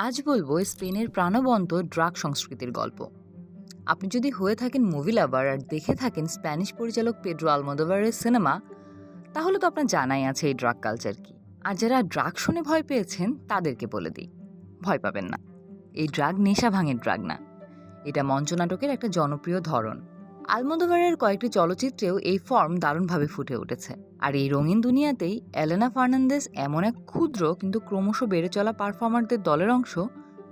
আজ বলবো স্পেনের প্রাণবন্ত ড্রাগ সংস্কৃতির গল্প। আপনি যদি হয়ে থাকেন মুভি লাভার আর দেখে থাকেন স্প্যানিশ পরিচালক পেড্রো আলমোদোভারের সিনেমা, তাহলে তো আপনার জানাই আছে এই ড্রাগ কালচার কি। আর যারা ড্রাগ শুনে ভয় পেয়েছেন তাদেরকে বলে দিই, ভয় পাবেন না। এই ড্রাগ নেশা ভাঙের ড্রাগ না, এটা মঞ্চনাটকের একটা জনপ্রিয় ধরন। আলমোদোভারের কয়েকটি চলচ্চিত্রেও এই ফর্ম দারুণভাবে ফুটে উঠেছে। আর এই রঙিন দুনিয়াতেই এলেনা ফার্নান্দেজ এমন এক ক্ষুদ্র কিন্তু ক্রমশ বেড়ে চলা পারফর্মারদের দলের অংশ,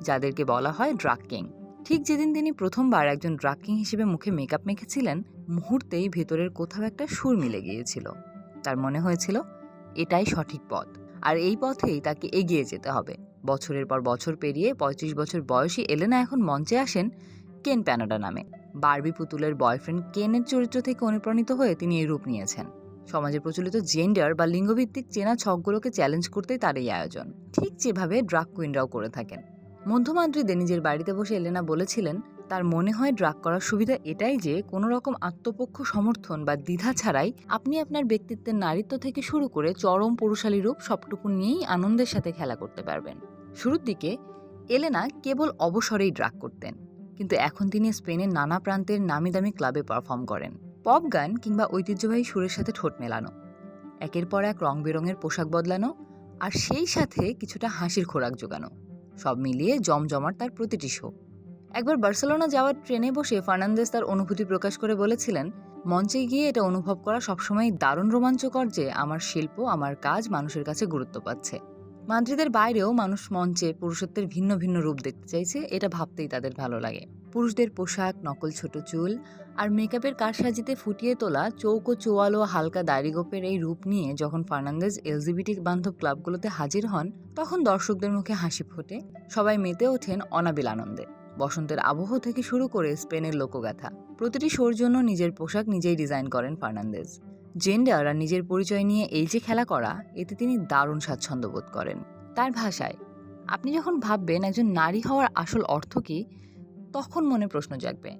যাদেরকে বলা হয় ড্রাগ কিং। ঠিক যেদিন তিনি প্রথমবার একজন ড্রাগ কিং হিসেবে মুখে মেকআপ মেখেছিলেন, মুহূর্তেই ভেতরের কোথাও একটা সুর মিলে গিয়েছিল। তার মনে হয়েছিল এটাই সঠিক পথ, আর এই পথেই তাকে এগিয়ে যেতে হবে। বছরের পর বছর পেরিয়ে ৩৫ বছর বয়সী এলেনা এখন মঞ্চে আসেন কেন প্যানোডা নামে। বারবি পুতুলের বয়ফ্রেন্ড কেনের চরিত্র থেকে অনুপ্রাণিত হয়ে তিনি এই রূপ নিয়েছেন। সমাজে প্রচলিত জেন্ডার বা লিঙ্গভিত্তিক চেনা ছকগুলোকে চ্যালেঞ্জ করতেই তার এই আয়োজন, ঠিক যেভাবে ড্রাগ কুইনরাও করে থাকেন। মধ্য মাদ্রিদে নিজের বাড়িতে বসে এলেনা বলেছিলেন, তার মনে হয় ড্রাগ করার সুবিধা এটাই যে কোনো রকম আত্মপক্ষ সমর্থন বা দ্বিধা ছাড়াই আপনি আপনার ব্যক্তিত্বের নারীত্ব থেকে শুরু করে চরম পুরুষালী রূপ সবটুকু নিয়েই আনন্দের সাথে খেলা করতে পারবেন। শুরুর দিকে এলেনা কেবল অবসরেই ড্রাগ করতেন, কিন্তু এখন তিনি স্পেনের নানা প্রান্তের নামি দামি ক্লাবে পারফর্ম করেন। পপ গান কিংবা ঐতিহ্যবাহী সুরের সাথে ঠোঁট মেলানো, একের পর এক রং বেরঙের পোশাক বদলানো, আর সেই সাথে কিছুটা হাসির খোরাক জোগানো, সব মিলিয়ে জমজমাট তার প্রতিটি শো। একবার বার্সেলোনা যাওয়ার ট্রেনে বসে ফার্নান্দেজ তার অনুভূতি প্রকাশ করে বলেছিলেন, মঞ্চে গিয়ে এটা অনুভব করা সবসময় দারুণ রোমাঞ্চকর যে আমার শিল্প, আমার কাজ মানুষের কাছে গুরুত্ব পাচ্ছে। মাদ্রিদের বাইরেও মানুষ মঞ্চে পুরুষত্বের ভিন্ন ভিন্ন রূপ দেখতে চাইছে, এটা ভাবতেই তাদের ভালো লাগে। পুরুষদের পোশাক, নকল ছোট চুল আর মেকআপের কারসাজিতে ফুটিয়ে তোলা চৌকো চোয়ালো হালকা দাড়িগোপের এই রূপ নিয়ে যখন ফার্নান্দেজ এলজিবিটি বান্ধব ক্লাবগুলোতে হাজির হন, তখন দর্শকদের মুখে হাসি ফোটে, সবাই মেতে ওঠেন অনাবিল আনন্দে। বসন্তের আবহ থেকে শুরু করে স্পেনের লোকগাথা, প্রতিটি শোর জন্য নিজের পোশাক নিজেই ডিজাইন করেন ফার্নান্দেজ। জেন্ডার আর নিজের পরিচয় নিয়ে এই যে খেলা করা, এতে তিনি দারুণ স্বাচ্ছন্দ্য বোধ করেন। তার ভাষায় আপনি যখন ভাববেন একজন নারী হওয়ার আসল অর্থ কী, তখন মনে প্রশ্ন জাগবে,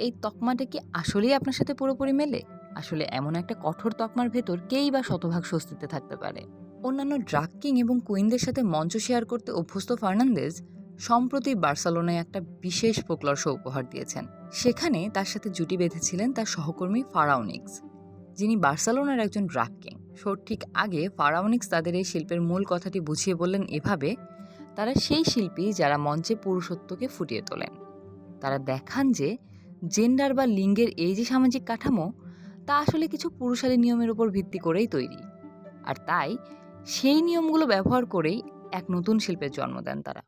এই তকমাটা কি আসলেই আপনার সাথে পুরোপুরি মেলে? আসলে এমন একটা কঠোর তকমার ভেতর কেই বা শতভাগ স্বস্তিতে থাকতে পারে? অন্যান্য ড্রাগ কিং এবং কুইনদের সাথে মঞ্চ শেয়ার করতে অভ্যস্ত ফার্নান্দেজ সম্প্রতি বার্সেলোনায় একটা বিশেষ ফোকলর শো উপহার দিয়েছেন। সেখানে তার সাথে জুটি বেঁধেছিলেন তার সহকর্মী ফারাওনিক্স, যিনি বার্সেলোনার একজন ড্রাগ কিং। শোর ঠিক আগে ফারাওনিক্স তাদের এই শিল্পের মূল কথাটি বুঝিয়ে বললেন এভাবে, তারা সেই শিল্পী যারা মঞ্চে পুরুষত্বকে ফুটিয়ে তোলেন। তারা দেখান যে জেন্ডার বা লিঙ্গের এই যে সামাজিক কাঠামো, তা আসলে কিছু পুরুষালী নিয়মের উপর ভিত্তি করেই তৈরি। আর তাই সেই নিয়মগুলো ব্যবহার করেই এক নতুন শিল্পের জন্ম দেন তারা।